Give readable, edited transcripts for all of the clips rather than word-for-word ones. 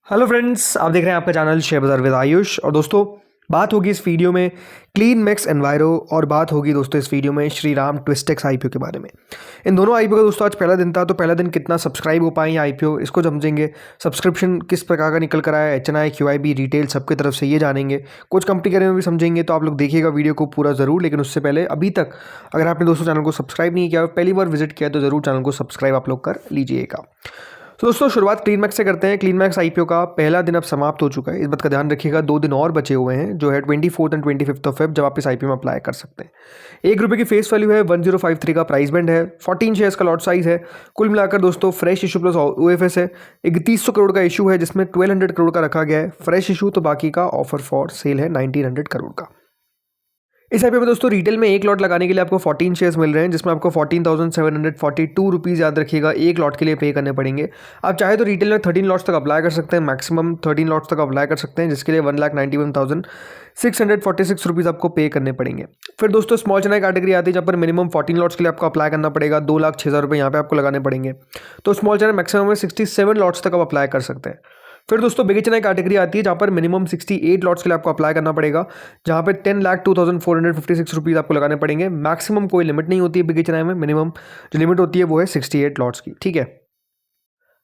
Hello friends, आप देख रहे हैं आपका चैनल शेयर बाजार विद आयुष। और दोस्तों, बात होगी इस वीडियो में क्लीन मैक्स एनवायरो और बात होगी दोस्तों इस वीडियो में श्री राम ट्विस्टेक्स आईपीओ के बारे में। इन दोनों आईपीओ का दोस्तों आज पहला दिन था, तो पहला दिन कितना सब्सक्राइब हो पाए आईपीओ इसको समझेंगे। सब्सक्रिप्शन किस प्रकार का निकल कर आया, एचएनआई, क्यूआईबी, रिटेल सबकी तरफ से ये जानेंगे। कुछ कंपनी के बारे में भी समझेंगे, तो आप लोग देखिएगा वीडियो को पूरा ज़रूर। लेकिन उससे पहले अभी तक अगर आपने दोस्तों चैनल को सब्सक्राइब नहीं किया, पहली बार विजिट किया, तो ज़रूर चैनल को सब्सक्राइब आप लोग कर लीजिएगा। तो दोस्तों शुरुआत क्लीन मैक्स से करते हैं। क्लीन मैक्स आईपीओ का पहला दिन अब समाप्त हो चुका है, इस बात का ध्यान रखिएगा। 2 दिन और बचे हुए हैं, जो है 24 एंड 25 ऑफ फेब, जब आप इस आईपीओ में अप्लाई कर सकते हैं। ₹1 की फेस वैल्यू है, 1053 का प्राइस बैंड है, 14 शेयर्स का लॉट साइज है। कुल मिलाकर दोस्तों फ्रेश इशू प्लस ओएफएस है, 3100 करोड़ का इशू है, जिसमें 1200 करोड़ का रखा गया है फ्रेश इशू, तो बाकी का ऑफर फॉर सेल है 1900 करोड़ का। इस आईपीओ में दोस्तों रिटेल में एक लॉट लगाने के लिए आपको 14 शेयर्स मिल रहे हैं, जिसमें आपको 14,742 रुपीज़, याद रखिएगा, एक लॉट के लिए पे करने पड़ेंगे। आप चाहे तो रिटेल में 13 लॉट्स तक अप्लाई कर सकते हैं, मैक्सिमम 13 लॉट्स तक अप्लाई कर सकते हैं, जिसके लिए 1,91,646 रुपीज़ आपको पे करने पड़ेंगे। फिर दोस्तों स्मॉल चेन्नई कैटेगरी आती है, जहाँ पर मिनिमम 14 लॉट्स के लिए आपको अप्लाई करना पड़ेगा, 2,06,000 रुपये यहाँ पे आपको लगाने पड़ेंगे। तो स्मॉल चेन्नई मैक्सिमम में 67 लॉट्स तक आप अप्लाई कर सकते हैं। फिर दोस्तों बिग चेन्नई कैटेगरी आती है, जहाँ पर मिनिमम 68 लॉट्स के लिए आपको अप्लाई करना पड़ेगा, जहाँ पे 10,02,456 रुपीज़ आपको लगाने पड़ेंगे। मैक्सिमम कोई लिमिट नहीं होती है बिग चेन्नई में, मिनिमम जो लिमिट होती है वो है 68 लॉट्स की, ठीक है।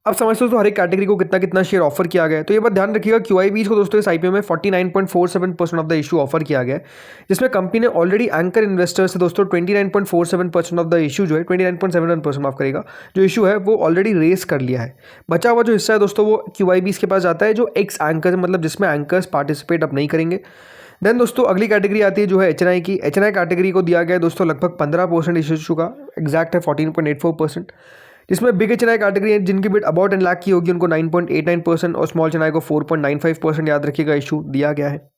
अब समझते हो तो हर एक कैटेगरी को कितना कितना शेयर ऑफर किया गया है। तो ये बात ध्यान रखिएगा, क्यूआईबीज को दोस्तों इस आईपीओ में 49.47% ऑफ द इशू ऑफर किया गया है, जिसमें कंपनी ने ऑलरेडी एंकर इन्वेस्टर से दोस्तों 29.47% ऑफ द इशू, जो है 29.71% माफ करेगा, जो इशू है वो ऑलरेडी रेस कर लिया है। बचा हुआ जो हिस्सा है दोस्तों वो क्यूआईबीज के पास जाता है, जो एक्स एंकर, मतलब जिसमें एंकर्स पार्टिसिपेट अब नहीं करेंगे। देन दोस्तों अगली कैटेगरी आती है जो है एचएनआई की। एचएनआई कैटेगरी को दिया गया है दोस्तों लगभग 15% इशू का, एग्जैक्ट है 14.84%, जिसमें बिग एचएनआई कैटेगरी है जिनकी बिड अबाउट 10 लाख की होगी, उनको 9.89% और स्मॉल एचएनआई को 4.95%, याद रखिएगा, इशू दिया गया है।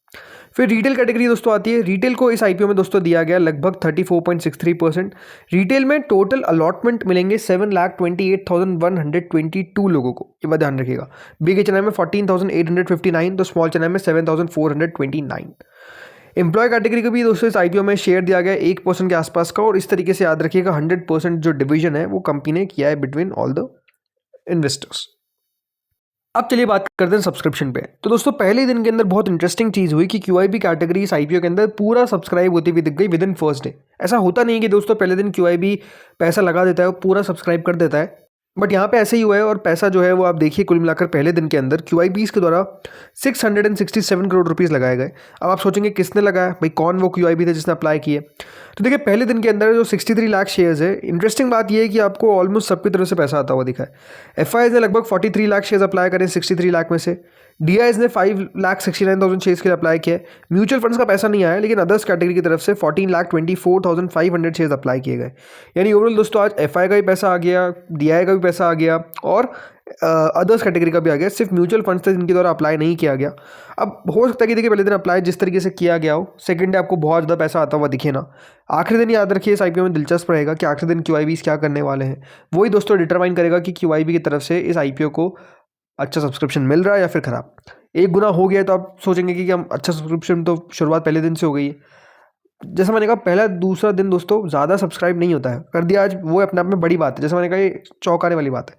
फिर रिटेल कैटेगरी दोस्तों आती है। रिटेल को इस आईपीओ में दोस्तों दिया गया लगभग 34.63%। रिटेल में टोटल अलॉटमेंट मिलेंगे 7,28,122 लोगों को, ये बात ध्यान रखिएगा। बिग एचएनआई में 14,859, तो स्मॉल एचएनआई में 7,429। एम्प्लॉय कैटेगरी को भी दोस्तों इस आईपीओ में शेयर दिया गया 1% के आसपास का, और इस तरीके से याद रखिएगा 100% जो डिवीजन है वो कंपनी ने किया है बिटवीन ऑल द इन्वेस्टर्स। अब चलिए बात करते हैं सब्सक्रिप्शन पे। तो दोस्तों पहले दिन के अंदर बहुत इंटरेस्टिंग चीज़ हुई कि क्यूआईबी कैटेगरी इस आईपीओ के अंदर पूरा सब्सक्राइब होती हुई दिख गई विद इन फर्स्ट डे। ऐसा होता नहीं कि दोस्तों पहले दिन क्यूआईबी पैसा लगा देता है और पूरा सब्सक्राइब कर देता है, बट यहाँ पे ऐसे ही हुआ है। और पैसा जो है वो आप देखिए, कुल मिलाकर पहले दिन के अंदर क्यूआईबीज के द्वारा 667 करोड़ रुपीज़ लगाए गए। अब आप सोचेंगे किसने लगाया भाई, कौन वो क्यूआईबी थे जिसने अप्लाई किए। तो देखिए पहले दिन के अंदर जो 63 लाख शेयर्स है, इंटरेस्टिंग बात ये है कि आपको ऑलमोस्ट सबकी तरफ से पैसा आता हुआ दिखा है। एफआईएस ने लगभग 43 लाख शेयर्स अप्लाई करें 63 लाख में से। डीआईएस ने 5,69,000 शेयर्स के लिए अप्लाई किया है। म्यूचुअल फंड्स का पैसा नहीं आया, लेकिन अदर्स कैटेगरी की तरफ से 14,24,500 शेयर्स अप्लाई किए गए। यानी ओवरऑल दोस्तों आज एफआई का भी पैसा आ गया, डीआई का भी पैसा आ गया, और अदर्स कैटेगरी का भी आ गया। सिर्फ म्यूचुअल फंड्स थे जिनके द्वारा अप्लाई नहीं किया गया। अब हो सकता है कि देखिए पहले दिन अप्लाई जिस तरीके से किया गया हो, सेकंड डे आपको बहुत ज़्यादा पैसा आता हुआ दिखे ना। आखिरी दिन याद रखिए, इस आईपीओ में दिलचस्प रहेगा कि आखिरी दिन क्यूआईबीज क्या करने वाले हैं। वही दोस्तों डिटरमाइन करेगा कि क्यूआईबी की तरफ से इस आईपीओ को अच्छा सब्सक्रिप्शन मिल रहा है या फिर खराब। एक गुना हो गया तो आप सोचेंगे कि हम अच्छा सब्सक्रिप्शन तो शुरुआत पहले दिन से हो गई है। जैसा मैंने कहा, पहला दूसरा दिन दोस्तों ज़्यादा सब्सक्राइब नहीं होता है, कर दिया आज, वो अपने आप में बड़ी बात है। जैसे मैंने कहा, ये चौंकाने वाली बात है।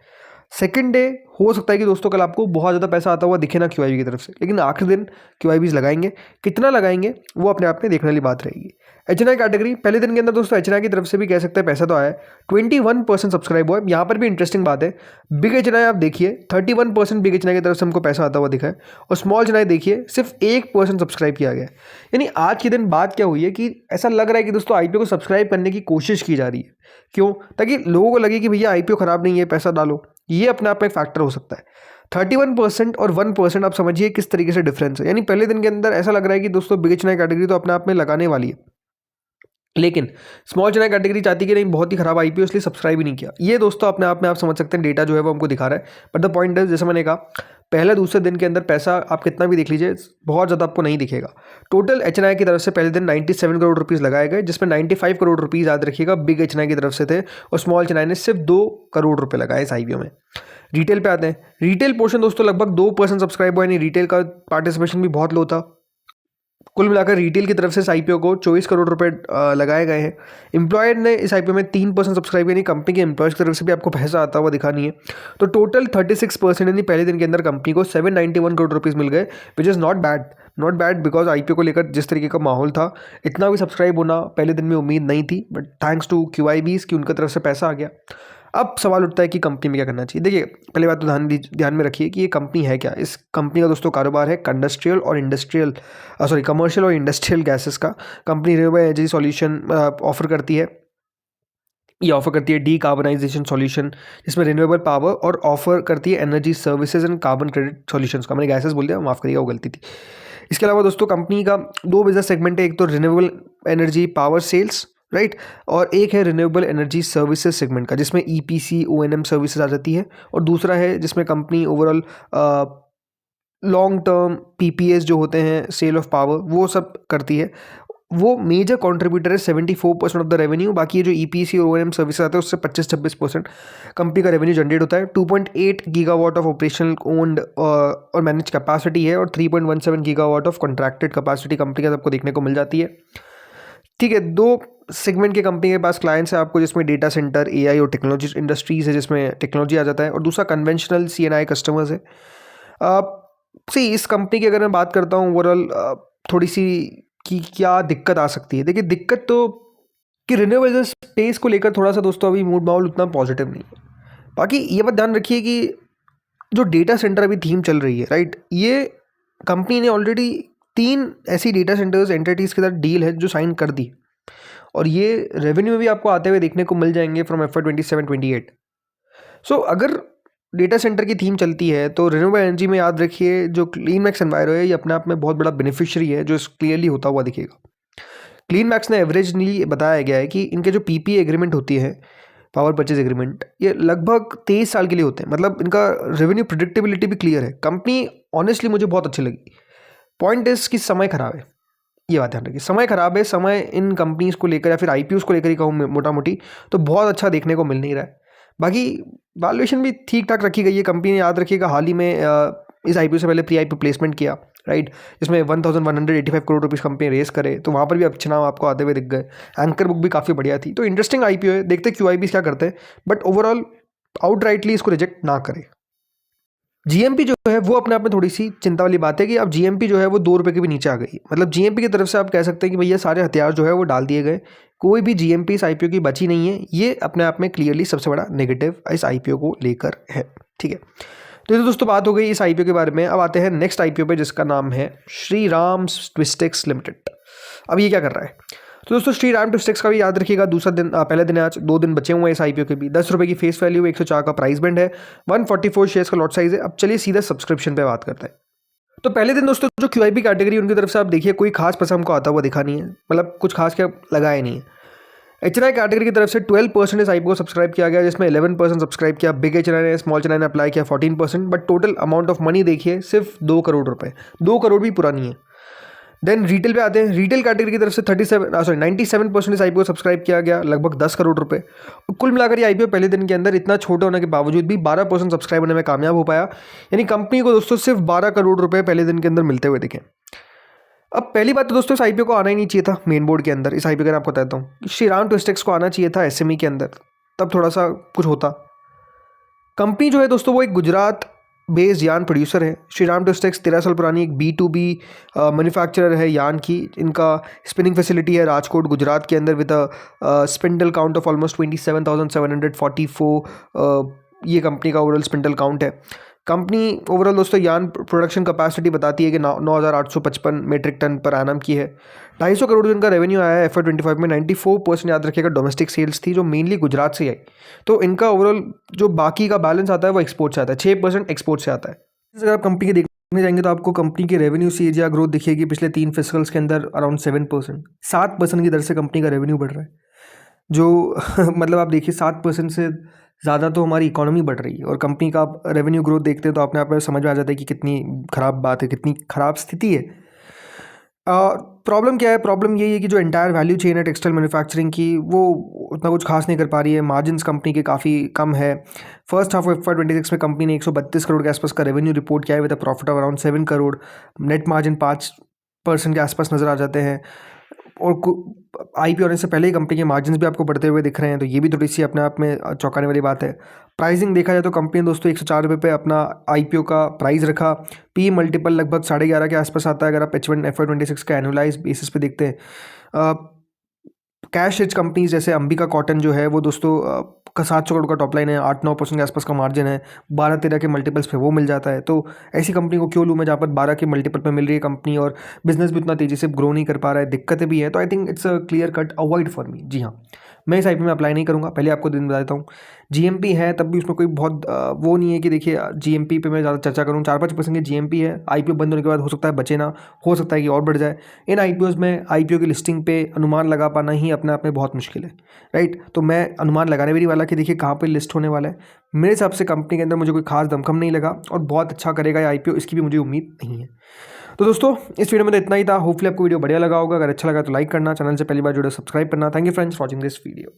सेकंड डे हो सकता है कि दोस्तों कल आपको बहुत ज़्यादा पैसा आता हुआ दिखे ना क्यूआईबी की तरफ से, लेकिन आखिरी दिन क्यूआईबीज लगाएंगे, कितना लगाएंगे वो अपने आप में देखने वाली बात रहेगी। एचएनआई कैटेगरी पहले दिन के अंदर दोस्तों एचएनआई की तरफ से भी कह सकते हैं पैसा तो आया है, 21% सब्सक्राइब हुआ है। यहाँ पर भी इंटरेस्टिंग बात है, बिग एचएनआई आप देखिए 31% बिग एचएनआई की तरफ से हमको पैसा आता हुआ दिखा है, और स्मॉल एचएनआई देखिए सिर्फ 1% सब्सक्राइब किया गया है। यानी आज के दिन बात क्या हुई है कि ऐसा लग रहा है कि दोस्तों आईपीओ को सब्सक्राइब करने की कोशिश की जा रही है। क्यों? ताकि लोगों को लगे कि भैया आईपीओ खराब नहीं है, पैसा डालो। ये अपने आप में एक फैक्टर हो सकता है। 31% और 1% आप समझिए किस तरीके से डिफरेंस है। यानी पहले दिन के अंदर ऐसा लग रहा है कि दोस्तों बिग एचएनआई कैटेगरी तो अपने आप में लगाने वाली है, लेकिन स्मॉल एचएनआई कैटेगरी चाहती कि नहीं बहुत ही खराब आईपीओ, इसलिए सब्सक्राइब ही नहीं किया। ये दोस्तों अपने आप में आप समझ सकते हैं, डेटा जो है वो हमको दिखा रहा है। बट द पॉइंट है, जैसे मैंने कहा, पहले दूसरे दिन के अंदर पैसा आप कितना भी देख लीजिए, बहुत ज़्यादा आपको नहीं दिखेगा। टोटल एचएनआई की तरफ से पहले दिन 97 करोड़ रुपीज़ लगाए गए, जिसमें 95 करोड़ रुपीज़ याद रखिएगा बिग एचएनआई की तरफ से थे, और स्मॉल एचएनआई ने सिर्फ 2 करोड़ रुपये लगाए इस आईपीओ में। रिटेल पे आते हैं। रिटेल पोर्शन दोस्तों लगभग 2% सब्सक्राइब हुआ, यानी रिटेल का पार्टिसिपेशन भी बहुत लो था। कुल मिलाकर रिटेल की तरफ से इस आईपीओ को 24 करोड़ रुपए लगाए गए हैं। एम्प्लॉयड ने इस आईपीओ में 3% सब्सक्राइब यानी कंपनी के एम्प्लॉयज़ की तरफ से भी आपको पैसा आता हुआ दिखा नहीं है। तो टोटल 36% यानी पहले दिन के अंदर कंपनी को 791 करोड़ रुपीज़ मिल गए, which is not bad because IPO को लेकर जिस तरीके का माहौल था, इतना भी सब्सक्राइब होना पहले दिन में उम्मीद नहीं थी, बट थैंक्स टू QIBs की उनकी तरफ से पैसा आ गया। अब सवाल उठता है कि कंपनी में क्या करना चाहिए। देखिए, पहली बात तो ध्यान में रखिए कि ये कंपनी है क्या। इस कंपनी का दोस्तों कारोबार है कमर्शियल और इंडस्ट्रियल गैसेस का। Company renewable energy solution offer करती है। ये ऑफर करती है डीकार्बनाइजेशन सॉल्यूशन, जिसमें रिन्यूएबल पावर, और ऑफर करती है energy services and carbon credit solutions का। मैंने गैसेस बोल दिया, माफ़ करिएगा, वो गलती थी। इसके अलावा दोस्तों कंपनी का 2 बिजनेस सेगमेंट है, एक तो renewable energy power sales, right, और एक है रिन्यूएबल एनर्जी सर्विसेज सेगमेंट का, जिसमें EPC O&M सर्विसेज आ जाती है, और दूसरा है जिसमें company overall long term PPAs जो होते हैं, सेल ऑफ पावर, वो सब करती है। वो मेजर कंट्रीब्यूटर है, 74% ऑफ द रेवेन्यू। बाकी ये जो EPC और O&M सर्विस आते हैं उससे 25-26% कंपनी का रेवेन्यू जनरेट होता है। 2.8 गीगावाट ऑफ ऑपरेशनल ओन्ड और मैनेज कैपेसिटी है, और 3.17 gigawatt of contracted capacity company का सबको देखने को मिल जाती है। ठीक है, 2 सेगमेंट के कंपनी के पास क्लाइंट्स है आपको, जिसमें डेटा सेंटर, AI और टेक्नोलॉजी इंडस्ट्रीज है, जिसमें टेक्नोलॉजी आ जाता है, और दूसरा कन्वेंशनल CNI कस्टमर्स है। इस कंपनी की अगर मैं बात करता हूँ ओवरऑल थोड़ी सी कि क्या दिक्कत आ सकती है। देखिए, दिक्कत तो कि रिन्यूएबल स्पेस को लेकर थोड़ा सा दोस्तों अभी मूड माहौल उतना पॉजिटिव नहीं है। बाकी ये बात ध्यान रखिए कि जो डेटा सेंटर अभी थीम चल रही है, राइट, ये कंपनी ने ऑलरेडी 3 ऐसी डेटा सेंटर्स एंटिटीज़ के साथ डील है जो साइन कर दी, और ये रेवेन्यू में भी आपको आते हुए देखने को मिल जाएंगे फ्रॉम FY 27-28। सो अगर डेटा सेंटर की थीम चलती है तो रिन्यूएबल एनर्जी में याद रखिए जो क्लीन मैक्स एनवायरो है, ये अपने आप में बहुत बड़ा बेनिफिशियरी है, जो क्लियरली होता हुआ दिखेगा। क्लीन मैक्स ने एवरेजली बताया गया है कि इनके जो PPA एग्रीमेंट होती है, पावर परचेज एग्रीमेंट, ये लगभग 23 साल के लिए होते हैं। मतलब इनका रेवेन्यू प्रिडिक्टेबिलिटी भी क्लियर है। कंपनी ऑनेस्टली मुझे बहुत अच्छी लगी। पॉइंट इस कि समय खराब है, ये बात ध्यान रखिए। समय खराब है, समय इन कंपनीज़ को लेकर या फिर IPOs को लेकर ही कहूँ मोटा मोटी, तो बहुत अच्छा देखने को मिल नहीं रहा है। बाकी वैल्यूएशन भी ठीक ठाक रखी गई है। कंपनी ने याद रखिएगा हाल ही में इस IPO से पहले प्री-IPO प्लेसमेंट किया, राइट, जिसमें 1185 करोड़ रुपीज़ कंपनी रेस करे, तो वहाँ पर भी अच्छे नाम आपको आते हुए दिख गए। एंकर बुक भी काफ़ी बढ़िया थी, तो इंटरेस्टिंग IPO है। देखते QIBs क्या करते हैं, बट ओवरऑल आउटराइटली इसको रिजेक्ट ना करें। GMP जो है वो अपने आप में थोड़ी सी चिंता वाली बात है कि अब GMP जो है वो 2 रुपये के भी नीचे आ गई। मतलब GMP की तरफ से आप कह सकते हैं कि भैया सारे हथियार जो है वो डाल दिए गए, कोई भी GMP इस IPO की बची नहीं है। ये अपने आप में क्लियरली सबसे बड़ा नेगेटिव इस IPO को लेकर है। ठीक है, तो ये तो दोस्तों बात हो गई इस IPO के बारे में। अब आते हैं नेक्स्ट IPO पे, जिसका नाम है श्रीराम ट्विस्टेक्स लिमिटेड। अब ये क्या कर रहा है, तो दोस्तों श्रीराम ट्विस्टेक्स का भी याद रखिएगा दूसरा दिन, पहले दिन है आज, 2 दिन बचे हुए हैं इस IPO के भी। 10 रुपये की फेस वैल्यू, 104 का प्राइस बैंड है, 144 शेयर्स का लॉट साइज है। अब चलिए सीधा सब्सक्रिप्शन पे बात करते हैं। तो पहले दिन दोस्तों जो QIB कैटेगरी उनकी तरफ से आप देखिए कोई खास पैसा हमको आता हुआ दिखा नहीं है, मतलब कुछ खास क्या लगाया नहीं है। HNI कैटेगरी की तरफ से 12% इस IPO को सब्सक्राइब किया गया, जिसमें 11% सब्सक्राइब किया बिग HNI ने, स्मॉल HNI ने अप्लाई किया 14%, but total amount of money देखिए सिर्फ 2 करोड़ रुपये, 2 करोड़ भी पूरा नहीं है। देन रिटेल पे आते हैं। रिटेल कैटेगरी की तरफ से 97% इस IPO को सब्सक्राइब किया गया, लगभग 10 करोड़ रुपए। कुल मिलाकर ये IPO पहले दिन के अंदर इतना छोटा होने के बावजूद भी 12% सब्सक्राइब होने में कामयाब हो पाया, यानी कंपनी को दोस्तों सिर्फ 12 करोड़ रुपए पहले दिन के अंदर मिलते हुए दिखे। अब पहली बात तो दोस्तों इस IPO को आना ही नहीं चाहिए था मेन बोर्ड के अंदर। इस IPO का मैं आपको बताता हूँ, श्रीराम ट्विस्टेक्स को आना चाहिए था SME के अंदर, तब थोड़ा सा कुछ होता। कंपनी जो है दोस्तों वो एक गुजरात बेस्ड यान प्रोड्यूसर है। श्रीराम ट्विस्टेक्स 13 साल पुरानी एक B2B मैन्युफैक्चरर है यान की। इनका स्पिनिंग फैसिलिटी है राजकोट गुजरात के अंदर, with spindle count of almost 27,744। ये कंपनी का ओवरऑल स्पिंडल काउंट है। कंपनी ओवरऑल दोस्तों यान प्रोडक्शन कैपेसिटी बताती है कि 9,855 मेट्रिक टन पर एनम की है। 250 करोड़ जिनका रेवेन्यू आया है FY 25 में। 94% याद रखिएगा डोमेस्टिक सेल्स थी, जो मेनली गुजरात से आई। तो इनका ओवरऑल जो बाकी का बैलेंस आता है वो एक्सपोर्ट से आता है, 6% एक्सपोर्ट से आता है। अगर आप कंपनी के देखने जाएंगे तो आपको कंपनी की रेवेन्यू CAGR ग्रोथ दिखेगी पिछले 3 फिस्कल्स के अंदर अराउंड 7% की दर से कंपनी का रेवेन्यू बढ़ रहा है, जो मतलब आप देखिए 7% से ज़्यादा तो हमारी इकोनॉमी बढ़ रही है, और कंपनी का आप रेवेन्यू ग्रोथ देखते हैं तो अपने आप में समझ में आ जाता है कि कितनी ख़राब बात है, कितनी ख़राब स्थिति है। प्रॉब्लम क्या है, प्रॉब्लम यही है कि जो एंटायर वैल्यू चेन है टेक्सटाइल मैन्युफैक्चरिंग की, वो उतना कुछ खास नहीं कर पा रही है। मार्जिन्स कंपनी के काफ़ी कम है। फर्स्ट हाफ ऑफ FY 26 में कंपनी ने 132 करोड़ के आसपास का रेवेन्यू रिपोर्ट किया है, with a profit of around 7 crore. Net margin के आसपास नज़र आ जाते हैं। और IPO होने से पहले ही कंपनी के मार्जिन्स भी आपको बढ़ते हुए दिख रहे हैं, तो ये भी थोड़ी सी अपने आप में चौंकाने वाली बात है। प्राइसिंग देखा जाए तो कंपनी ने दोस्तों 104 रुपये पे अपना IPO का प्राइस रखा। पी मल्टीपल लगभग 11.5 के आसपास आता है अगर आप H1 FY26 का एनुअलाइज बेसिस पे देखते हैं। कैश रिच कंपनीज जैसे अंबिका कॉटन जो है वो दोस्तों का 700 करोड़ का टॉप लाइन है, 8-9% के आसपास का मार्जिन है, 12-13 के मल्टीपल्स पे वो मिल जाता है। तो ऐसी कंपनी को क्यों लूँ मैं जहाँ पर 12 के मल्टीपल पे मिल रही है कंपनी और बिजनेस भी उतना तेज़ी से ग्रो नहीं कर पा रहा है, दिक्कतें भी हैं। तो I think it's a clear cut avoid for me. जी हाँ, मैं इस IPO में अप्लाई नहीं करूँगा। पहले आपको दिन बता देता हूँ, GMP है तब भी उसमें कोई बहुत वो नहीं है कि देखिए GMP पे मैं ज़्यादा चर्चा करूँ। 4-5% की GMP है, IPO बंद होने के बाद हो सकता है बचे ना, हो सकता है कि और बढ़ जाए। इन IPOs में IPO की लिस्टिंग पे अनुमान लगा पाना ही अपने आप में बहुत मुश्किल है, राइट। तो मैं अनुमान लगाने भी नहीं वाला कि देखिए कहाँ पे लिस्ट होने वाला है। मेरे हिसाब से कंपनी के अंदर मुझे कोई खास दमखम नहीं लगा और बहुत अच्छा करेगा ये IPO, इसकी भी मुझे उम्मीद नहीं है। तो दोस्तों इस वीडियो में तो इतना ही था। होपफुली आपको वीडियो बढ़िया लगा होगा। अगर अच्छा लगा तो लाइक करना, चैनल से पहली बार जुड़े सब्सक्राइब करना। Thank you friends for watching this video.